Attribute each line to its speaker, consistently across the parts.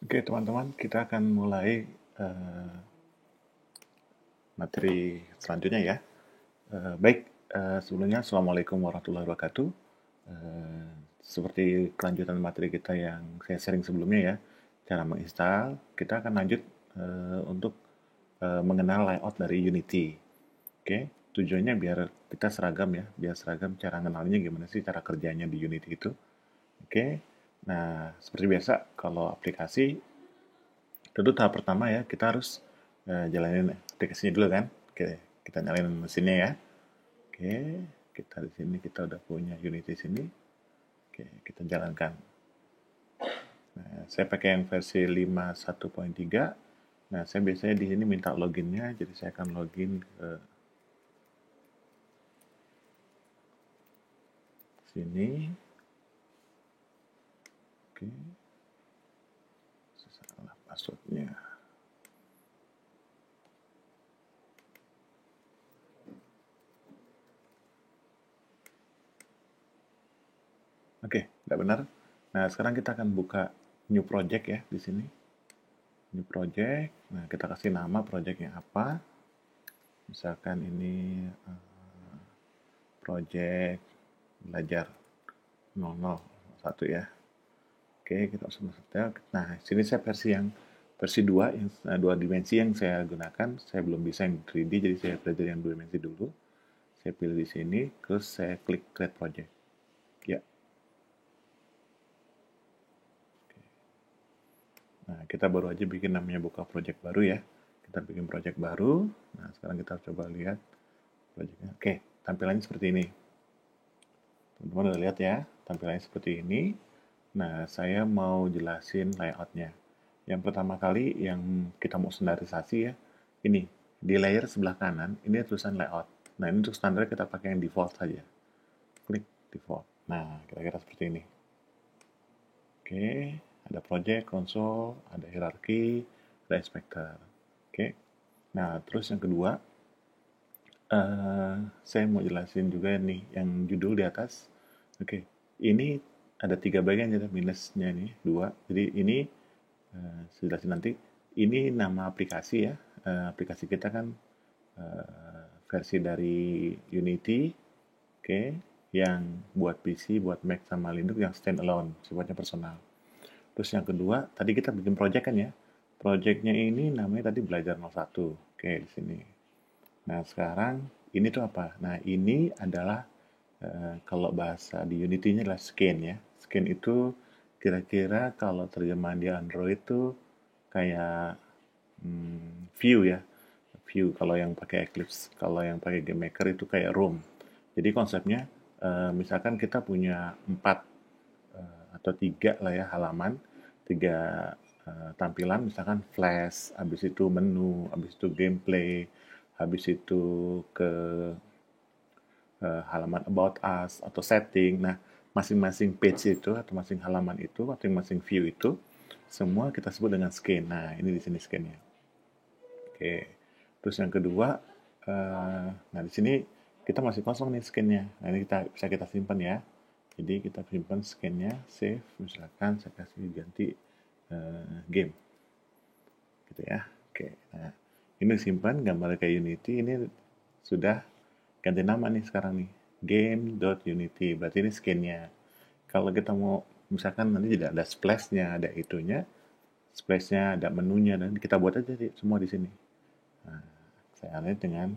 Speaker 1: Oke, teman-teman, kita akan mulai eh, materi selanjutnya ya. Baik, sebelumnya Assalamualaikum warahmatullahi wabarakatuh. Eh, Seperti kelanjutan materi kita yang saya sharing sebelumnya ya, cara menginstal, kita akan lanjut untuk mengenal layout dari Unity. Oke, tujuannya biar kita seragam ya, biar seragam cara mengenalnya gimana sih cara kerjanya di Unity itu. Oke, nah seperti biasa kalau aplikasi tentu tahap pertama ya, kita harus jalanin aplikasinya dulu kan. Oke, kita nyalain mesinnya ya. Oke, kita di sini kita udah punya Unity sini. Oke, kita jalankan. Nah, saya pakai yang versi 5.1.3. Nah, saya biasanya di sini minta loginnya, jadi saya akan login ke sini. Oke, salah passwordnya. Oke, nggak benar. Nah, sekarang kita akan buka new project ya di sini. New project. Nah, kita kasih nama projectnya apa. Misalkan ini project belajar 001 ya. Oke, kita langsung setel. Nah, sini saya versi 2 yang dua dimensi yang saya gunakan. Saya belum bisa yang 3D, jadi saya belajar yang dua dimensi dulu. Saya pilih di sini, terus saya klik create project. Ya. Nah, kita baru aja bikin namanya buka project baru ya. Kita bikin project baru. Nah, sekarang kita coba lihat projectnya. Oke, tampilannya seperti ini. Teman-teman udah lihat ya, tampilannya seperti ini. Nah, saya mau jelasin layoutnya. Yang pertama kali yang kita mau standarisasi ya, ini di layer sebelah kanan, ini tulisan layout. Nah, ini untuk standar kita pakai yang default saja. Klik default. Nah, kira-kira seperti ini. Oke, ada project, console, ada hierarki, ada inspector. Oke, nah terus yang kedua, saya mau jelasin juga nih yang judul di atas. Oke, ini ada tiga bagian jadi minusnya nih dua. Jadi ini saya jelasin nanti. Ini nama aplikasi ya. Aplikasi kita kan versi dari Unity, oke, yang buat PC, buat Mac sama Linux yang standalone, sifatnya personal. Terus yang kedua, tadi kita bikin project kan ya. Projectnya ini namanya tadi belajar 01. Oke, di sini. Nah, sekarang ini tuh apa? Nah, ini adalah kalau bahasa di Unity-nya adalah scan ya. Scan itu kira-kira kalau terjemahan di Android tuh kayak view ya. View kalau yang pakai Eclipse, kalau yang pakai GameMaker itu kayak room. Jadi konsepnya misalkan kita punya 4 atau 3 lah ya halaman, 3 tampilan misalkan flash, habis itu menu, habis itu gameplay, habis itu ke halaman about us atau setting. Nah, masing-masing page itu atau masing halaman itu, masing-masing view itu semua kita sebut dengan scan. Nah, ini di sini scan-nya. Oke. Terus yang kedua, nah di sini kita masih kosong nih scan-nya. Nah, ini kita bisa kita simpan ya. Jadi kita simpan scan-nya, save, misalkan saya kasih ganti game, gitu ya. Oke. Nah, ini simpan gambar kayak Unity. Ini sudah ganti nama nih sekarang nih. Game.unity. Berarti ini scan-nya. Kalau kita mau misalkan nanti tidak ada splash-nya, ada itunya, splash-nya, ada menunya, dan kita buat aja semua di sini. Nah, saya alih dengan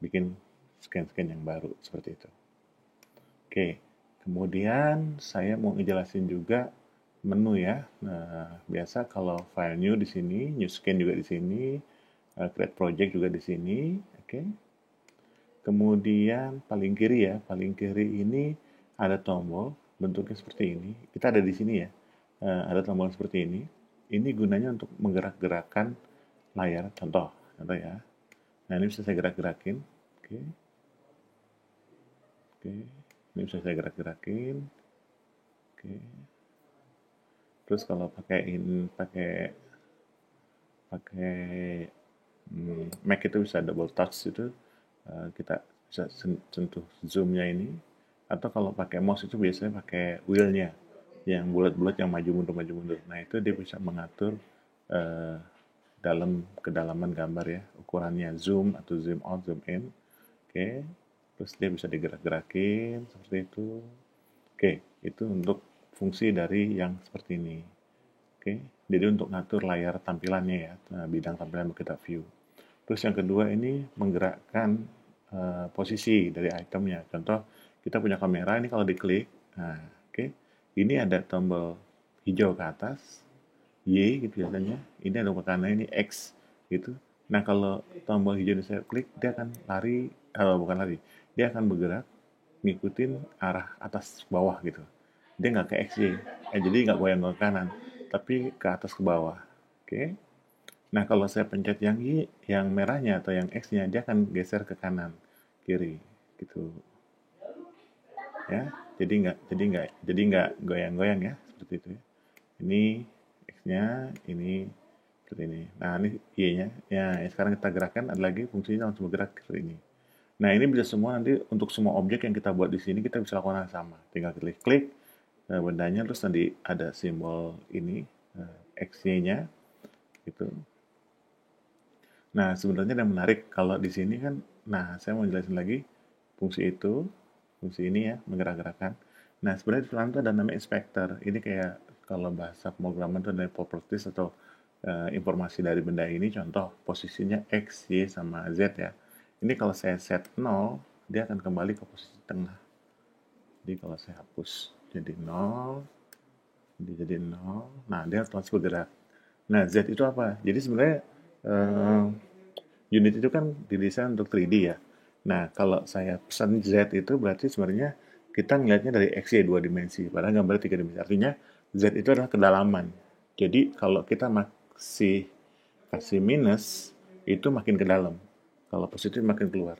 Speaker 1: bikin scan-scan yang baru seperti itu. Oke, kemudian saya mau ngejelasin juga menu ya. Nah, biasa kalau file new di sini, new scan juga di sini, create project juga di sini. Oke. Kemudian paling kiri ya, paling kiri ini ada tombol bentuknya seperti ini. Kita ada di sini ya. Ada tombol seperti ini. Ini gunanya untuk menggerak-gerakkan layar. Contoh ya. Nah, ini bisa saya gerak-gerakin. Oke. Oke. Ini bisa saya gerak-gerakin. Oke. Terus kalau pakai pakai Mac itu bisa double touch itu, kita bisa sentuh zoomnya ini. Atau kalau pakai mouse itu biasanya pakai wheelnya. yang bulat-bulat yang maju mundur. Nah itu dia bisa mengatur eh, dalam kedalaman gambar ya, ukurannya zoom atau zoom out, zoom in. Oke, terus dia bisa digerak-gerakin seperti itu. Oke, itu untuk fungsi dari yang seperti ini. Oke, jadi untuk ngatur layar tampilannya ya, bidang tampilan kita view. Terus yang kedua ini menggerakkan posisi dari itemnya. Contoh, kita punya kamera ini kalau diklik, nah, oke, ini ada tombol hijau ke atas, Y gitu biasanya. Ini ada tombol kanan ini X gitu. Nah kalau tombol hijau ini saya klik, dia akan lari, bukan lari, dia akan bergerak ngikutin arah atas ke bawah gitu. Dia nggak ke XY, jadi nggak goyang ke kanan, tapi ke atas ke bawah. Oke. Nah kalau saya pencet yang Y, yang merahnya atau yang X-nya, dia akan geser ke kanan, kiri, gitu. Ya, jadi nggak goyang-goyang ya, seperti itu ya. Ini X-nya, ini seperti ini. Nah ini Y-nya. Ya, sekarang kita gerakkan, ada lagi fungsinya langsung bergerak seperti ini. Nah, ini bisa semua nanti untuk semua objek yang kita buat di sini kita bisa lakukan hal yang sama. Tinggal klik-klik bendanya, terus nanti ada simbol ini XY-nya gitu. Nah, sebenarnya yang menarik kalau di sini kan, nah saya mau jelasin lagi fungsi itu, fungsi ini ya, menggerak-gerakkan. Nah, sebenarnya di dalam itu ada namanya inspector. Ini kayak kalau bahasa pemrograman itu ada properties atau informasi dari benda ini, contoh posisinya X, Y, sama Z ya. Ini kalau saya set 0, dia akan kembali ke posisi tengah. Jadi kalau saya hapus jadi 0, dia jadi 0, nah dia otomatis bergerak. Nah, Z itu apa? Jadi sebenarnya eh, unit itu kan didesain untuk 3D ya. Nah, kalau saya pesan Z itu berarti sebenarnya kita ngelihatnya dari X, Y, 2 dimensi, padahal gambar 3 dimensi. Artinya Z itu adalah kedalaman. Jadi kalau kita masih kasih minus, itu makin ke dalam. Kalau positif makin keluar.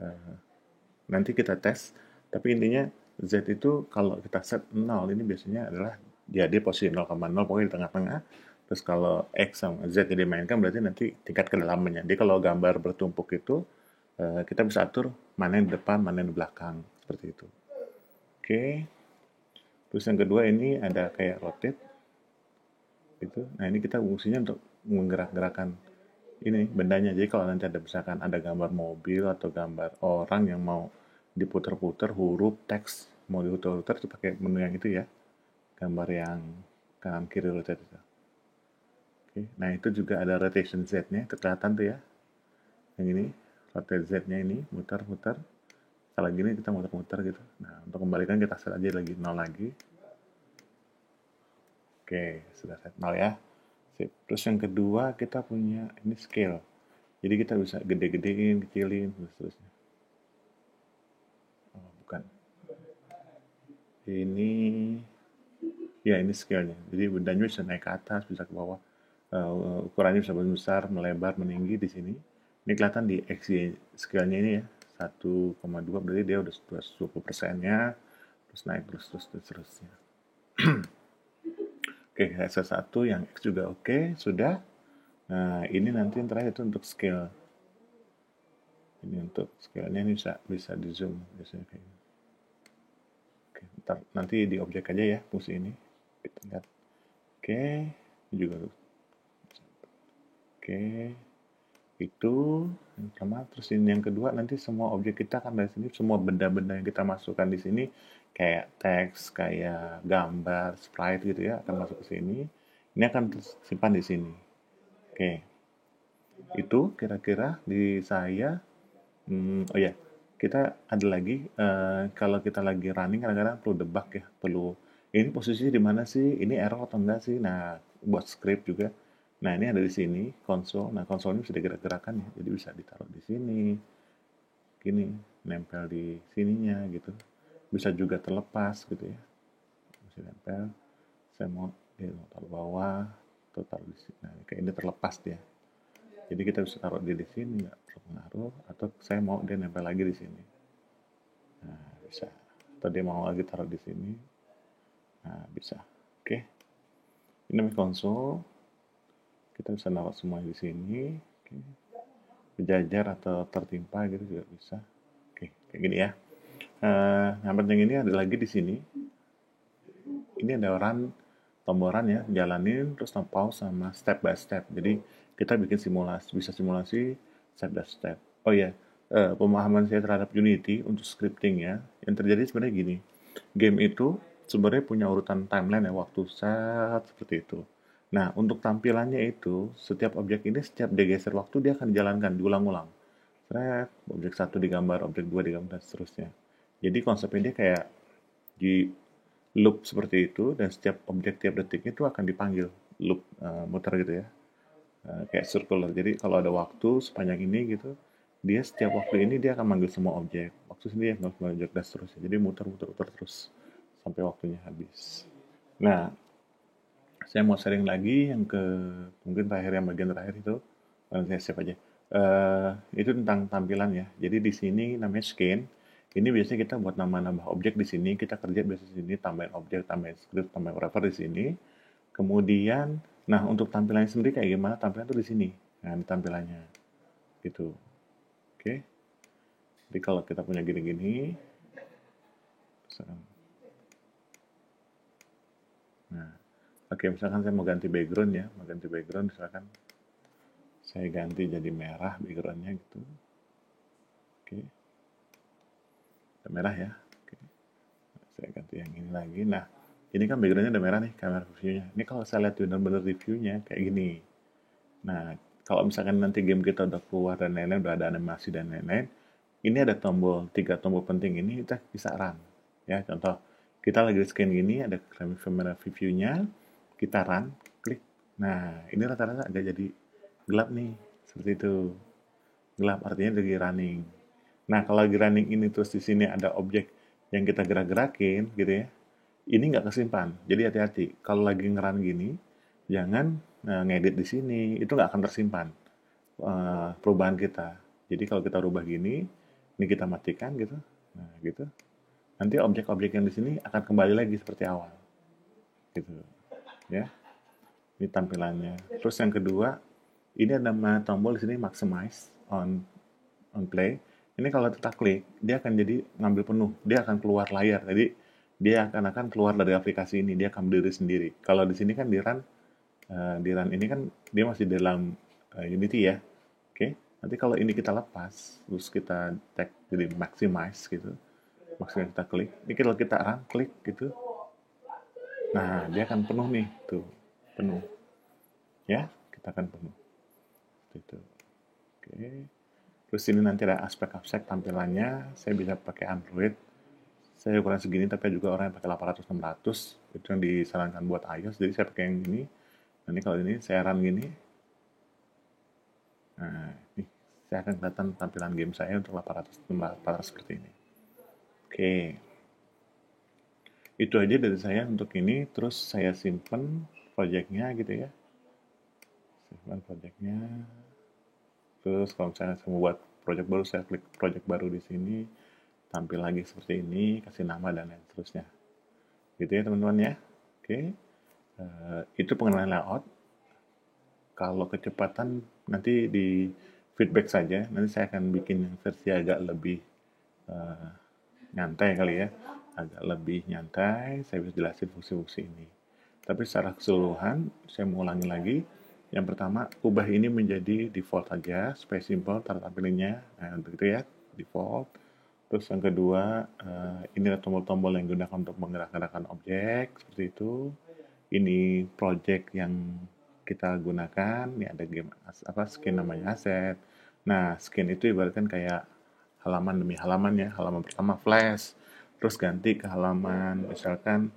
Speaker 1: Eh, Nanti kita tes, tapi intinya Z itu kalau kita set 0, ini biasanya adalah jadi posisi 0,0, pokoknya di tengah-tengah. Terus kalau X sama Z yang dimainkan berarti nanti tingkat kedalamannya. Jadi kalau gambar bertumpuk itu, kita bisa atur mana yang di depan, mana yang di belakang. Seperti itu. Oke. Terus yang kedua ini ada kayak rotate. Gitu. Nah ini kita fungsinya untuk menggerak-gerakan ini bendanya. Jadi kalau nanti ada misalkan ada gambar mobil atau gambar orang yang mau diputar-putar huruf teks mau diputar-putar itu pakai menu yang itu ya, gambar yang kanan kiri rotate itu. Oke. Nah itu juga ada rotation Z-nya, kelihatan tuh ya, yang ini rotate Z-nya ini mutar-mutar. Kalau gini kita muter-muter gitu. Nah untuk kembalikan kita set aja lagi 0 lagi. Oke, sudah set 0 ya. Sip. Terus yang kedua kita punya ini scale. Jadi kita bisa gede-gedein, kecilin, dan seterusnya. Oh, bukan. Ini, ya ini scale-nya. Jadi bendanya bisa naik ke atas, bisa ke bawah. Ukurannya bisa besar, melebar, meninggi di sini. Ini kelihatan di XY scale-nya ini ya. 1,2 berarti dia udah 20%-nya. Terus naik terus terusnya. Oke, S1 yang X juga oke, sudah. Nah, ini nanti yang terakhir itu untuk scale. Ini untuk scale-nya ini bisa di zoom biasanya kayak ini. Oke, ntar, nanti di objek aja ya fungsi ini. Kita lihat. Oke, ini juga. Oke, itu yang pertama. Terus ini yang kedua, nanti semua objek kita akan dari sini, semua benda-benda yang kita masukkan di sini, kayak teks, kayak gambar, sprite gitu ya, akan masuk ke sini. Ini akan tersimpan di sini. Oke, itu kira-kira di saya. Oh ya, kita ada lagi, kalau kita lagi running kadang-kadang perlu debug ya, perlu ini posisinya di mana sih, ini error atau enggak sih. Nah, buat script juga. Nah, ini ada di sini konsol. Nah, konsol ini bisa digerak-gerakan ya, jadi bisa ditaruh di sini, gini, nempel di sininya gitu. Bisa juga terlepas gitu ya, bisa nempel. Saya mau dia taruh bawah, atau taruh di sini. Nah, kayak ini terlepas dia. Jadi kita bisa taruh dia di sini, nggak berpengaruh. Atau saya mau dia nempel lagi di sini. Nah, bisa. Atau dia mau lagi taruh di sini. Nah, bisa. Oke. Ini namanya konsol. Kita bisa naruh semua di sini. Oke. Berjajar atau tertimpa gitu juga bisa. Oke, kayak gini ya. Yang penting ini ada lagi di sini. ini ada run, tombol run ya, jalanin, terus pause sama step by step. Jadi kita bikin simulasi, bisa simulasi step by step. Oh ya, pemahaman saya terhadap Unity untuk scripting ya, yang terjadi sebenarnya gini, game itu sebenarnya punya urutan timeline ya, waktu saat seperti itu. Nah, untuk tampilannya itu, setiap objek ini setiap digeser waktu dia akan dijalankan, diulang-ulang. Thread, objek satu digambar, objek dua digambar, dan seterusnya. Jadi konsepnya dia kayak di loop seperti itu, dan setiap objek tiap detik itu akan dipanggil loop, muter gitu ya. Kayak circular. Jadi kalau ada waktu sepanjang ini gitu, dia setiap waktu ini dia akan manggil semua objek. Waktu sendiri akan manggil objek dan seterusnya. Jadi muter-muter terus sampai waktunya habis. Nah, saya mau sharing lagi yang ke mungkin terakhir, yang bagian terakhir itu, saya save aja. Itu tentang tampilan ya. Jadi di sini namanya scan. Ini biasanya kita buat nambah-nambah objek di sini. Kita kerja biasa di sini, tambahin objek, tambahin script, tambahin whatever di sini. Kemudian, nah untuk tampilannya sendiri kayak gimana? Tampilan tuh di sini. Nah, ini tampilannya. Gitu. Oke. Jadi kalau kita punya gini-gini, nah, oke, misalkan saya mau ganti background ya, mau ganti background, misalkan saya ganti jadi merah backgroundnya gitu. Oke, udah merah ya. Oke, saya ganti yang ini lagi. Nah, ini kan backgroundnya udah merah nih, kamera reviewnya. Ini kalau saya lihat benar-benar reviewnya kayak gini. Nah, kalau misalkan nanti game kita udah keluar dan lain-lain, udah ada animasi dan lain-lain, ini ada tombol, 3 tombol penting ini kita bisa run. Ya, contoh, kita lagi scan gini, ada kamera reviewnya, kita run, klik. Nah, ini rata-rata agak jadi gelap nih, seperti itu. Gelap artinya lagi running. Nah, kalau lagi running ini terus di sini ada objek yang kita gerak-gerakin gitu ya, ini nggak kesimpan. Jadi hati-hati. Kalau lagi ngeran gini, jangan ngedit di sini. Itu nggak akan tersimpan perubahan kita. Jadi kalau kita rubah gini, ini kita matikan gitu. Nah, gitu. Nanti objek-objek yang di sini akan kembali lagi seperti awal. Gitu. Ya. Ini tampilannya. Terus yang kedua, ini ada tombol di sini maximize on play. Ini kalau kita klik, dia akan jadi ngambil penuh. Dia akan keluar layar. Jadi dia akan keluar dari aplikasi ini. Dia akan berdiri sendiri. Kalau di sini kan di run ini kan dia masih dalam Unity ya. Oke. Nanti kalau ini kita lepas, terus kita tag jadi maximize gitu. Maksudnya kita klik. Ini kalau kita run, klik gitu. Nah, dia akan penuh nih, tuh. Penuh. Ya, kita akan penuh. Gitu. Oke. Terus ini nanti ada aspek-aspek tampilannya. Saya bisa pakai Android. Saya ukuran segini, tapi juga orang yang pakai 800-600. Itu yang disarankan buat iOS. Jadi saya pakai yang ini. Nanti kalau ini saya run gini. Nah, ini saya akan kelihatan tampilan game saya untuk 800-600 seperti ini. Oke. Itu aja dari saya untuk ini. Terus saya simpen projectnya gitu ya. Simpan projectnya. Terus kalau misalnya saya mau buat project baru, saya klik project baru di sini, tampil lagi seperti ini, kasih nama dan lain seterusnya. Gitu ya teman-teman ya. Oke. Itu pengenalan layout. Kalau kecepatan nanti di feedback saja. Nanti saya akan bikin yang versi agak lebih nyantai kali ya. Agak lebih nyantai, saya bisa jelasin fungsi-fungsi ini. Tapi secara keseluruhan, saya mau ulangi lagi. Yang pertama, ubah ini menjadi default aja, supaya simple cara tampilannya. Nah, begitu ya, default. Terus yang kedua, ini ada tombol-tombol yang digunakan untuk menggerak-gerakkan objek, seperti itu. Ini project yang kita gunakan, ini ada game skin namanya asset. Nah, skin itu ibaratkan kayak halaman demi halaman ya. Halaman pertama flash, terus ganti ke halaman, misalkan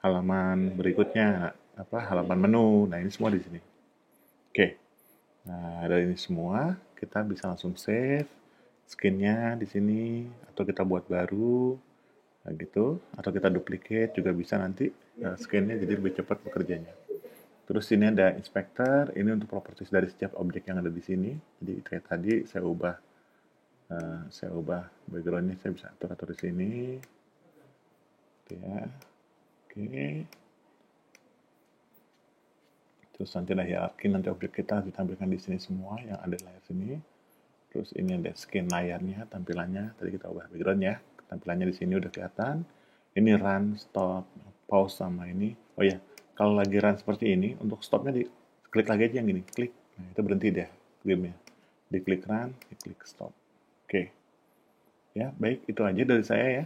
Speaker 1: halaman berikutnya halaman menu. Nah, ini semua di sini. Oke, nah dari ini semua kita bisa langsung save skinnya di sini, atau kita buat baru, nah gitu, atau kita duplicate juga bisa nanti skinnya jadi lebih cepat bekerjanya. Terus ini ada inspector, ini untuk properties dari setiap objek yang ada di sini. Jadi kayak tadi saya ubah backgroundnya, saya bisa atur di sini, gitu ya. Oke. Terus nanti ada hierarki, nanti objek kita ditampilkan di sini semua yang ada di layar sini. Terus ini ada skin layarnya, tampilannya. Tadi kita ubah background ya. Tampilannya di sini udah kelihatan. Ini run, stop, pause sama ini. Oh ya, kalau lagi run seperti ini, untuk stopnya klik lagi aja yang gini, klik. Nah, itu berhenti deh game-nya. Diklik run, diklik stop. Oke. Ya, baik, itu aja dari saya ya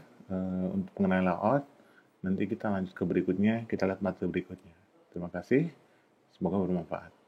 Speaker 1: untuk mengenai layout. Nanti kita lanjut ke berikutnya, kita lihat materi berikutnya. Terima kasih, semoga bermanfaat.